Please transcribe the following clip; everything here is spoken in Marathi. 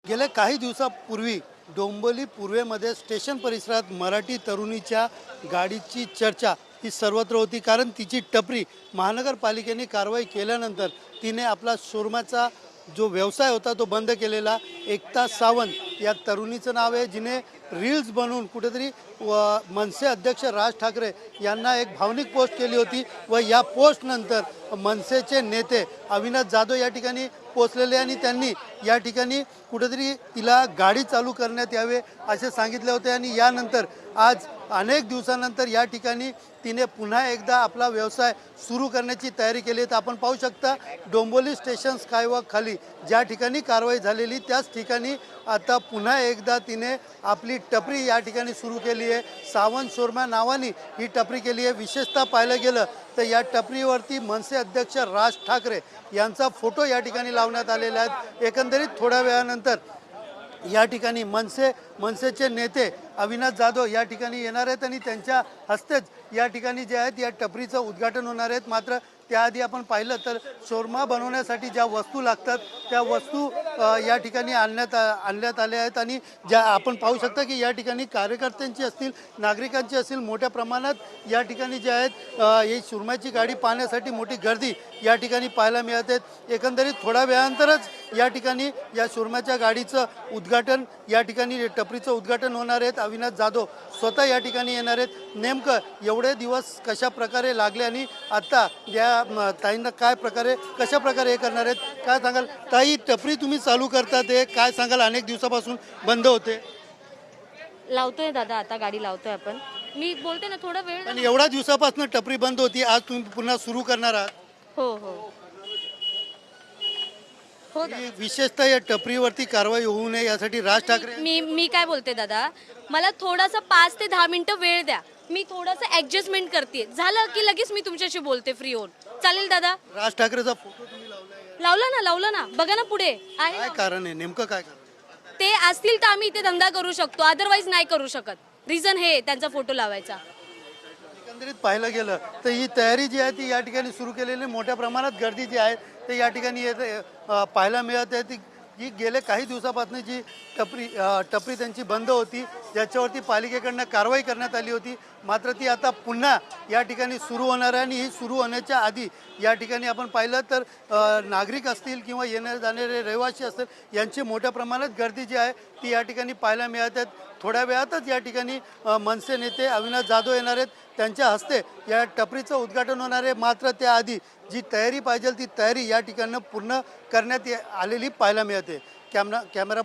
गेल्या काही दिवसापूर्वी डोंबिवली पूर्वेमध्ये स्टेशन परिसरात मराठी तरुणीच्या गाडीची चर्चा ही सर्वत्र होती, कारण तिची टपरी महानगरपालिकेने कारवाई केल्यानंतर तिने आपला शोरूमाचा जो व्यवसाय होता तो बंद केलेला. एकता सावंत या तरुणीचं नाव आहे, जिने रील्स बनवून कुठेतरी मनसे अध्यक्ष राज ठाकरे यांना एक भावनिक पोस्ट केली होती व या पोस्टनंतर मनसेचे नेते अविनाश जाधव या ठिकाणी पोचलेले आणि त्यांनी या ठिकाणी कुठेतरी तिला गाडी चालू करण्यात यावे असे सांगितले होते. आणि यानंतर आज अनेक दिवसानंतर या ठिकाणी तिने पुन्हा एकदा आपला व्यवसाय सुरू करण्याची तयारी केली. तर आपण पाहू शकता डोंबिवली स्टेशन स्कायवॉक खाली ज्या ठिकाणी कारवाई झालेली त्याच ठिकाणी आता पुन्हा एकदा तिने आपली टपरी या ठिकाणी सुरू केली आहे. सावंत शोरमा नावाने ही टपरी केली आहे. विशेषतः पाहिलं गेलं तर या टपरीवरती मनसे अध्यक्ष राज ठाकरे यांचा फोटो या ठिकाणी लावण्यात आलेला आहे. एकंदरीत थोड्या वेळानंतर या ठिकाणी मनसेचे नेते अविनाश जाधव या ठिकाणी येणार आहेत आणि त्यांच्या हस्तेच या ठिकाणी जे आहेत या टपरीचं उद्घाटन होणार आहेत. मात्र त्याआधी आपण पाहिलं तर शोरमा बनवण्यासाठी ज्या वस्तू लागतात त्या वस्तू या ठिकाणी आणण्यात आल्या आहेत आणि ज्या आपण पाहू शकता की या ठिकाणी कार्यकर्त्यांची असतील, नागरिकांची असतील, मोठ्या प्रमाणात या ठिकाणी जे आहेत ही शोरमाची गाडी पाहण्यासाठी मोठी गर्दी या ठिकाणी पाहायला मिळत आहेत. एकंदरीत थोड्या वेळानंतरच या ठिकाणी या शोरमाच्या गाडीचं उद्घाटन या ठिकाणी टपरीचं उद्घाटन होणार आहेत. अविनाश जाधव स्वतः या ठिकाणी येणार आहेत. नेमकं एवढे दिवस कशा प्रकारे लागले आणि आता या ताईंना कशा प्रकारे हे करणार आहेत, काय सांगाल ताई? टपरी तुम्ही चालू करतात हे काय सांगाल? अनेक दिवसापासून बंद होते. लावतोय दादा, आता गाडी लावतोय आपण. मी बोलते ना, थोडा वेळ. आणि एवढ्या दिवसापासून टपरी बंद होती, आज तुम्ही पुन्हा सुरू करणार आहात? हो हो हो ही विशेषतः या टपरीवरती कारवाई होऊ नये यासाठी राज ठाकरे. मी काय बोलते दादा, मला थोडासा 5 ते 10 मिनिटं वेळ द्या. मी थोडंसं ऍडजस्टमेंट करते, झालं की लगेच मी तुमच्याशी बोलते फ्री होऊन. चालेल दादा? राज ठाकरेचा फोटो तुम्ही लावला ना, बघा ना पुढे आहे. काय कारण आहे, नेमकं काय कारण? ते असतील तर आम्ही इथे धंदा करू शकतो, अदरवाईज नाही करू शकत. रिझन हे त्यांचा फोटो लावायचा. एकंदरीत पाहिलं गेलं तर ही तयारी जी आहे ती या ठिकाणी सुरू केलेली. मोठ्या प्रमाणात गर्दी जी आहे ते या ठिकाणी पाहायला मिळत आहे. ती जी गेले काही दिवसापासून जी टपरी त्यांची बंद होती, ज्याच्यावरती पालिकेकडनं कारवाई करण्यात आली होती, मात्र ती आता पुन्हा या ठिकाणी सुरू होणार आहे. आणि ही सुरू होण्याच्या आधी या ठिकाणी आपण पाहिलं तर नागरिक असतील किंवा येणारे जाणारे रहिवासी असतील यांची मोठ्या प्रमाणात गर्दी जी आहे ती या ठिकाणी पाहायला मिळत आहेत. थोड्या वेळातच या ठिकाणी मनसे नेते अविनाश जाधव येणार आहेत, त्यांच्या हस्ते या टपरीचं उद्घाटन होणार आहे. मात्र त्याआधी जी तयारी पाहिजे ती तयारी या ठिकाणी पूर्ण करण्यात आलेली पाहायला मिळते. कॅमेरा